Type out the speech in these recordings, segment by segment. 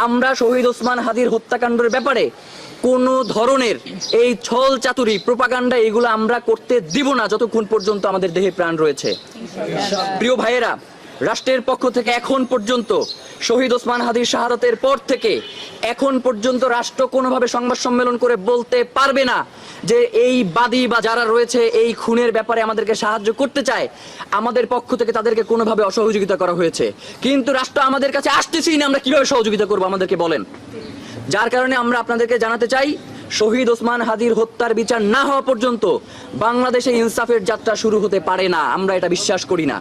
আমরা শহীদ ওসমান হাদির হত্যাকাণ্ডের ব্যাপারে কোন ধরনের এই ছল চাতুরি প্রোপাগান্ডা এগুলো আমরা করতে দিব না যতক্ষণ পর্যন্ত আমাদের দেহে প্রাণ রয়েছে। প্রিয় ভাইয়েরা, রাষ্ট্রের পক্ষ থেকে এখন পর্যন্ত শহীদ ওসমান হাদির শাহাদাতের পর থেকে এখন পর্যন্ত রাষ্ট্র কোনোভাবে সংবাদ সম্মেলন করে বলতে পারবে না যে এই বাদী বা যারা রয়েছে এই খুনের ব্যাপারে আমাদেরকে সাহায্য করতে চায়, আমাদের পক্ষ থেকে তাদেরকে কোনোভাবে অসহযোগিতা করা হয়েছে। কিন্তু রাষ্ট্র আমাদের কাছে আসতেছেই না, আমরা কিভাবে সহযোগিতা করবো আমাদেরকে বলেন। যার কারণে আমরা আপনাদেরকে জানাতে চাই, শহীদ ওসমান হাদির হত্যার বিচার না হওয়া পর্যন্ত বাংলাদেশে ইনসাফের যাত্রা শুরু হতে পারে না। আমরা এটা বিশ্বাস করি না।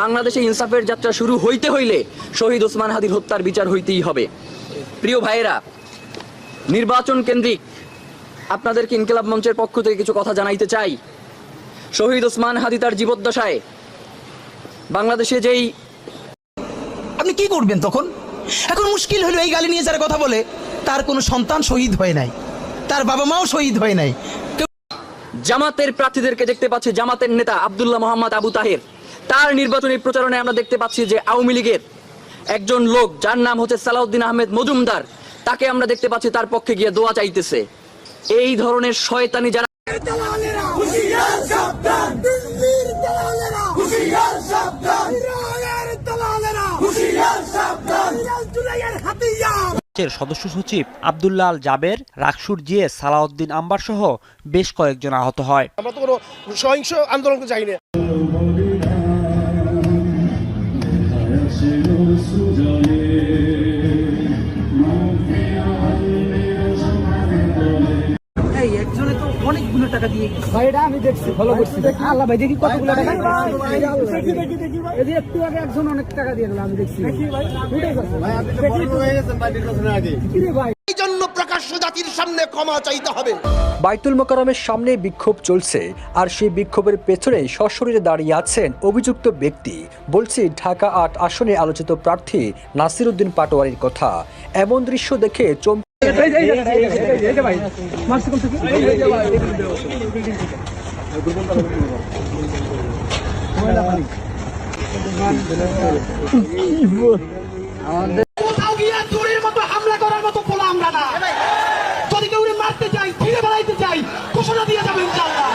বাংলাদেশে ইনসাফের যাত্রা শুরু হইতে হইলে শহীদ ওসমান হাদির হত্যার বিচার হইতেই হবে। প্রিয় ভাইয়েরা, নির্বাচন কেন্দ্রিক আপনাদেরকে ইনকিলাব মঞ্চের পক্ষ থেকে কিছু কথা জানাইতে চাই। শহীদ ওসমান হাদি তার জীবদ্দশায় বাংলাদেশে যেই, আপনি কি করবেন তখন? এখন মুশকিল হলো এই গালি নিয়ে যারা কথা বলে তার কোনো সন্তান শহীদ হয় নাই, তার বাবা মাও শহীদ হয় নাই। জামাতের প্রার্থীদেরকে দেখতে পাচ্ছি, জামাতের নেতা আব্দুল্লাহ মোহাম্মদ আবু তাহের, তার নির্বাচনী প্রচারণায় আমরা দেখতে পাচ্ছি যে আওয়ামী লীগের একজন লোক যার নাম হচ্ছে সালাউদ্দিন আহমেদ মজুমদার, তাকে আমরা দেখতে পাচ্ছি তার পক্ষে গিয়ে দোয়া চাইতেছে। এই ধরনের শয়তানি যারা সদস্য সচিব আব্দুল্লাহ আল জাবের, রাকসুর জিএ সালাউদ্দিন আম্বার সহ বেশ কয়েকজন আহত হয়। আমরা তো কোনো সহিংস আন্দোলন যাই না। একজনে তো অনেকগুলো টাকা দিয়ে গেছে ভাই, এটা আমি দেখছি, ফলো করছি। আল্লাহ ভাই, দেখি কতগুলো টাকা একটু আগে একজন অনেক টাকা দিয়ে গেল, আমি দেখছি ভাই। এই জন্য প্রকাশ্য জাতির সামনে ক্ষমা চাইতে হবে। বাইতুল মোকাররমের সামনে বিক্ষোভ চলছে, আর সেই বিক্ষোভের পেছনে সশরীরে দাঁড়িয়ে আছেন অভিযুক্ত ব্যক্তি। বলছি ঢাকা ৮ আসনে আলোচিত প্রার্থী নাসির উদ্দিন পাটোয়ারির কথা। এমন দৃশ্য দেখে চমকে হামলা করার মতো পোলা আমরা না। যদি কেউ মারতে চাই, ফিরে বেড়াইতে চাই, ঘোষণা দিয়ে যাবেন ইনশাআল্লাহ।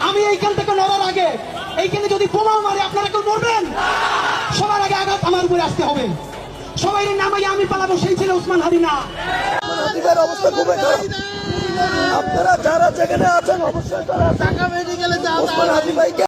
আমি এইখান থেকে নড়ার আগে এইখানে যদি বোমাও মারে আপনারা কেউ মরবেন, সবার আগে আঘাত আমার উপরে আসতে হবে। সবাই নামাই আমি পালাবো, সেই ছিল ওসমান হাদি না। অবস্থা খুবই খারাপ। আপনারা যারা যেখানে আছেন অবশ্যই তারা ঢাকা মেডিকেলে যান। ওসমান হাদি ভাইকে